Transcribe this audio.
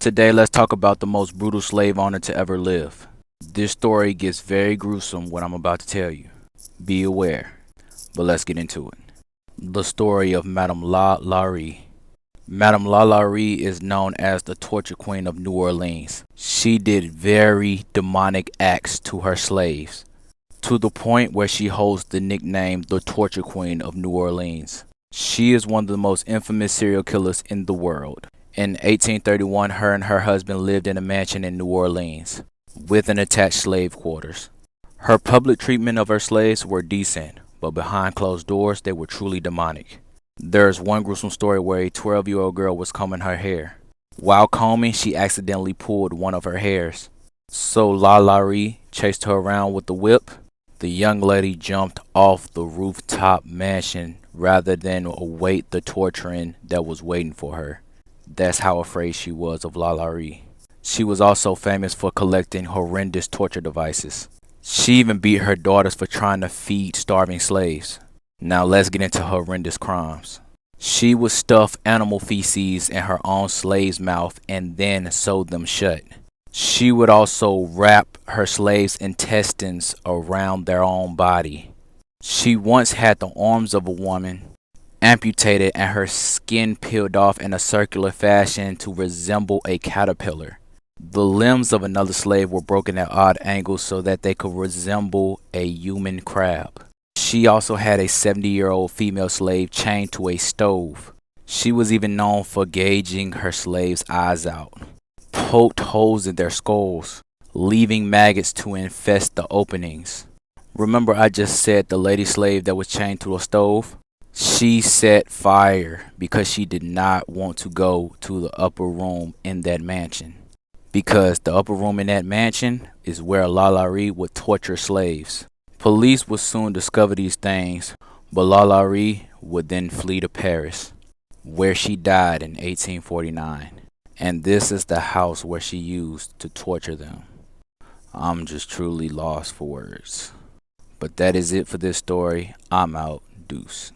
Today, let's talk about the most brutal slave owner to ever live. This story gets very gruesome, what I'm about to tell you. Be aware, but let's get into it. The story of Madame LaLaurie. Madame LaLaurie is known as the torture queen of New Orleans. She did very demonic acts to her slaves, to the point where she holds the nickname the torture queen of New Orleans. She is one of the most infamous serial killers in the world. In 1831, her and her husband lived in a mansion in New Orleans, with an attached slave quarters. Her public treatment of her slaves were decent, but behind closed doors, they were truly demonic. There's one gruesome story where a 12-year-old girl was combing her hair. While combing, she accidentally pulled one of her hairs. So LaLaurie chased her around with the whip. The young lady jumped off the rooftop mansion rather than await the torturing that was waiting for her. That's how afraid she was of LaLaurie. She was also famous for collecting horrendous torture devices. She even beat her daughters for trying to feed starving slaves. Now let's get into horrendous crimes. She would stuff animal feces in her own slave's mouth and then sew them shut. She would also wrap her slaves' intestines around their own body. She once had the arms of a woman amputated and her skin peeled off in a circular fashion to resemble a caterpillar. The limbs of another slave were broken at odd angles so that they could resemble a human crab. She also had a 70-year-old female slave chained to a stove. She was even known for gouging her slaves' eyes out, poked holes in their skulls, leaving maggots to infest the openings. Remember I just said the lady slave that was chained to a stove? She set fire because she did not want to go to the upper room in that mansion. Because the upper room in that mansion is where LaLaurie would torture slaves. Police would soon discover these things, but LaLaurie would then flee to Paris, where she died in 1849. And this is the house where she used to torture them. I'm just truly lost for words. But that is it for this story. I'm out. Deuce.